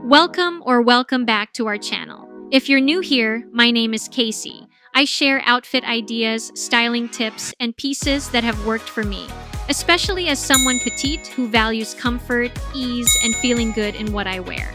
Welcome back to our channel. If you're new here, my name is Casey. I share outfit ideas, styling tips, and pieces that have worked for me, especially as someone petite who values comfort, ease, and feeling good in what I wear.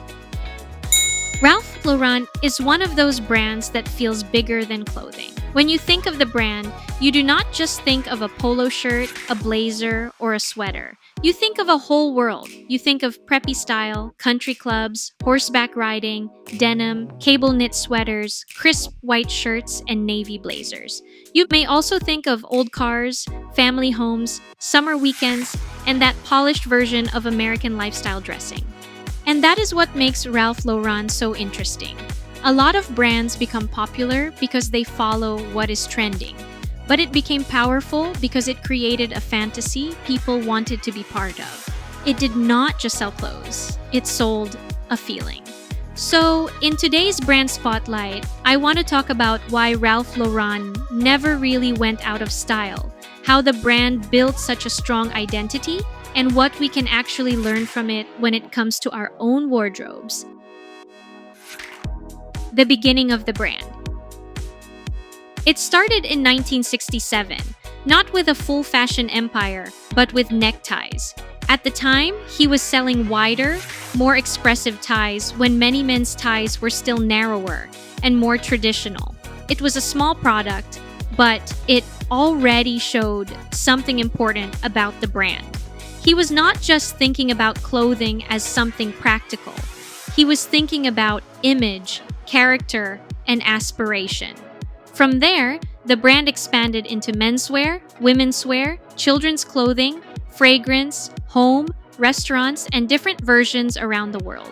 Ralph Lauren is one of those brands that feels bigger than clothing. When you think of the brand, you do not just think of a polo shirt, a blazer, or a sweater. You think of a whole world. You think of preppy style, country clubs, horseback riding, denim, cable knit sweaters, crisp white shirts, and navy blazers. You may also think of old cars, family homes, summer weekends, and that polished version of American lifestyle dressing. And that is what makes Ralph Lauren so interesting. A lot of brands become popular because they follow what is trending. But it became powerful because it created a fantasy people wanted to be part of. It did not just sell clothes, it sold a feeling. So, in today's brand spotlight, I want to talk about why Ralph Lauren never really went out of style, how the brand built such a strong identity, and what we can actually learn from it when it comes to our own wardrobes. The beginning of the brand. It started in 1967, not with a full fashion empire, but with neckties. At the time, he was selling wider, more expressive ties when many men's ties were still narrower and more traditional. It was a small product, but it already showed something important about the brand. He was not just thinking about clothing as something practical. He was thinking about image, character, and aspiration. From there, the brand expanded into menswear, women's wear, children's clothing, fragrance, home, restaurants, and different versions around the world.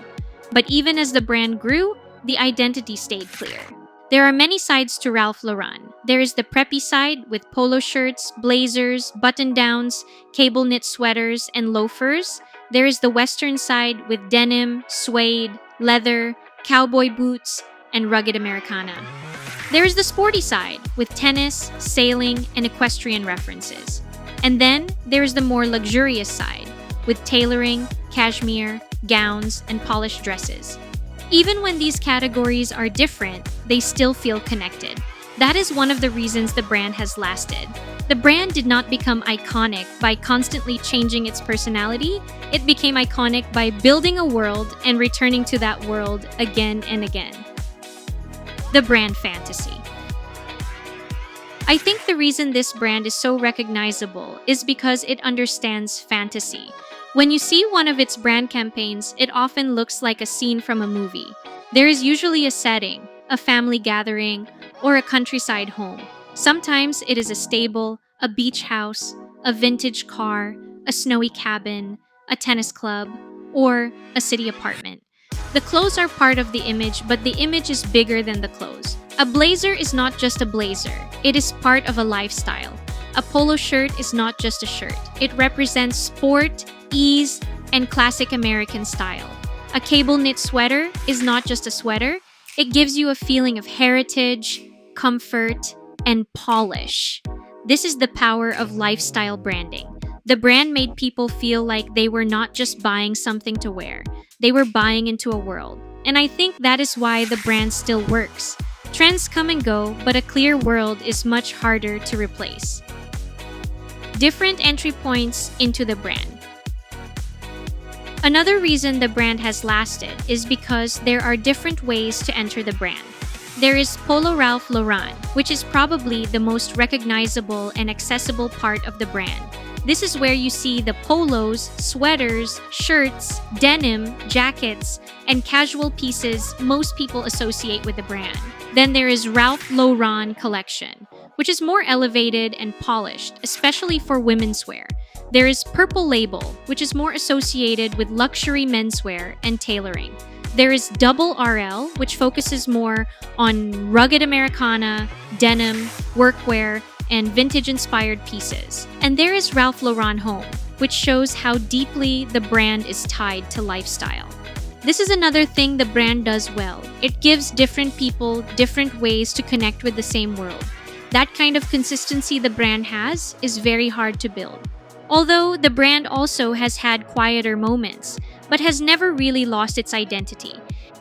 But even as the brand grew, the identity stayed clear. There are many sides to Ralph Lauren. There is the preppy side with polo shirts, blazers, button-downs, cable knit sweaters, and loafers. There is the western side with denim, suede, leather, cowboy boots, and rugged Americana. There is the sporty side with tennis, sailing, and equestrian references. And then there is the more luxurious side with tailoring, cashmere, gowns, and polished dresses. Even when these categories are different, they still feel connected. That is one of the reasons the brand has lasted. The brand did not become iconic by constantly changing its personality. It became iconic by building a world and returning to that world again and again. The brand fantasy. I think the reason this brand is so recognizable is because it understands fantasy. When you see one of its brand campaigns, it often looks like a scene from a movie. There is usually a setting, a family gathering, or a countryside home. Sometimes it is a stable, a beach house, a vintage car, a snowy cabin, a tennis club, or a city apartment. The clothes are part of the image, but the image is bigger than the clothes. A blazer is not just a blazer, it is part of a lifestyle. A polo shirt is not just a shirt, it represents sport, ease, and classic American style. A cable knit sweater is not just a sweater, it gives you a feeling of heritage, comfort, and polish. This is the power of lifestyle branding. The brand made people feel like they were not just buying something to wear, they were buying into a world. And I think that is why the brand still works. Trends come and go, but a clear world is much harder to replace. Different entry points into the brand. Another reason the brand has lasted is because there are different ways to enter the brand. There is Polo Ralph Lauren, which is probably the most recognizable and accessible part of the brand. This is where you see the polos, sweaters, shirts, denim, jackets, and casual pieces most people associate with the brand. Then there is Ralph Lauren Collection, which is more elevated and polished, especially for women's wear. There is Purple Label, which is more associated with luxury menswear and tailoring. There is Double RL, which focuses more on rugged Americana, denim, workwear, and vintage-inspired pieces. And there is Ralph Lauren Home, which shows how deeply the brand is tied to lifestyle. This is another thing the brand does well. It gives different people different ways to connect with the same world. That kind of consistency the brand has is very hard to build. Although the brand also has had quieter moments, but has never really lost its identity.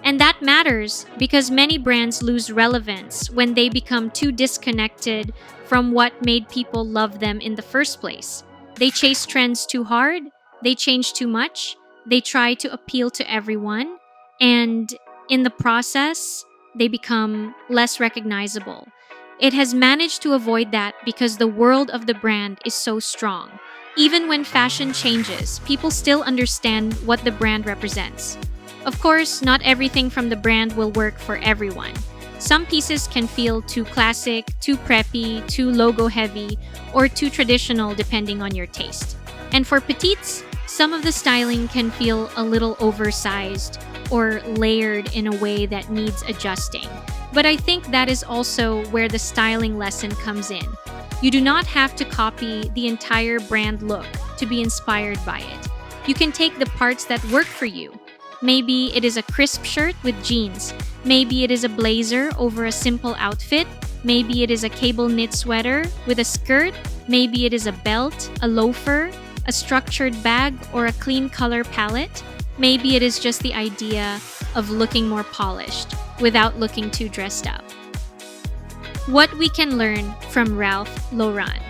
And that matters because many brands lose relevance when they become too disconnected from what made people love them in the first place. They chase trends too hard, they change too much, they try to appeal to everyone, and in the process, they become less recognizable. It has managed to avoid that because the world of the brand is so strong. Even when fashion changes, people still understand what the brand represents. Of course, not everything from the brand will work for everyone. Some pieces can feel too classic, too preppy, too logo heavy, or too traditional depending on your taste. And for petites, some of the styling can feel a little oversized or layered in a way that needs adjusting. But I think that is also where the styling lesson comes in. You do not have to copy the entire brand look to be inspired by it. You can take the parts that work for you. Maybe it is a crisp shirt with jeans. Maybe it is a blazer over a simple outfit. Maybe it is a cable knit sweater with a skirt. Maybe it is a belt, a loafer, a structured bag, or a clean color palette. Maybe it is just the idea of looking more polished without looking too dressed up. What we can learn from Ralph Lauren.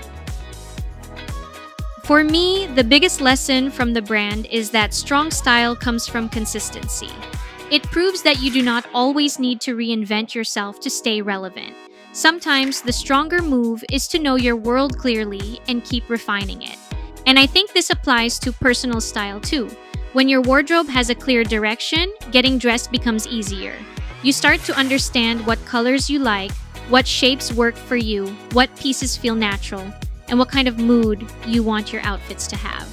For me, the biggest lesson from the brand is that strong style comes from consistency. It proves that you do not always need to reinvent yourself to stay relevant. Sometimes the stronger move is to know your world clearly and keep refining it. And I think this applies to personal style too. When your wardrobe has a clear direction, getting dressed becomes easier. You start to understand what colors you like, what shapes work for you, what pieces feel natural, and what kind of mood you want your outfits to have.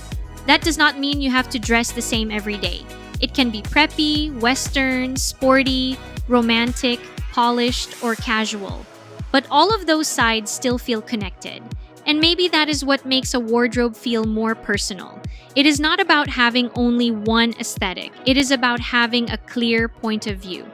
That does not mean you have to dress the same every day. It can be preppy, western, sporty, romantic, polished, or casual. But all of those sides still feel connected. And maybe that is what makes a wardrobe feel more personal. It is not about having only one aesthetic. It is about having a clear point of view.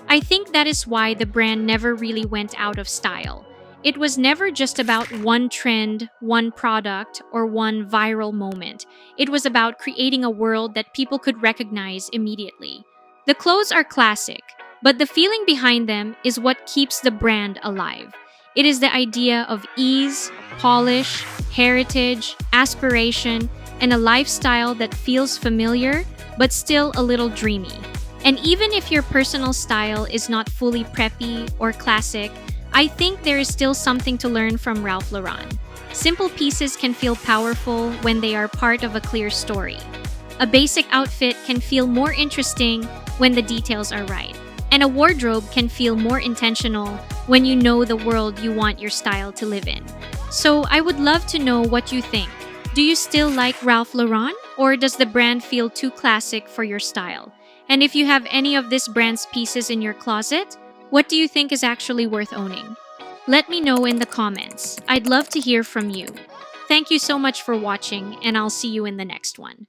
I think that is why the brand never really went out of style. It was never just about one trend, one product, or one viral moment. It was about creating a world that people could recognize immediately. The clothes are classic, but the feeling behind them is what keeps the brand alive. It is the idea of ease, polish, heritage, aspiration, and a lifestyle that feels familiar but still a little dreamy. And even if your personal style is not fully preppy or classic, I think there is still something to learn from Ralph Lauren. Simple pieces can feel powerful when they are part of a clear story. A basic outfit can feel more interesting when the details are right. And a wardrobe can feel more intentional when you know the world you want your style to live in. So I would love to know what you think. Do you still like Ralph Lauren, or does the brand feel too classic for your style? And if you have any of this brand's pieces in your closet, what do you think is actually worth owning? Let me know in the comments. I'd love to hear from you. Thank you so much for watching, and I'll see you in the next one.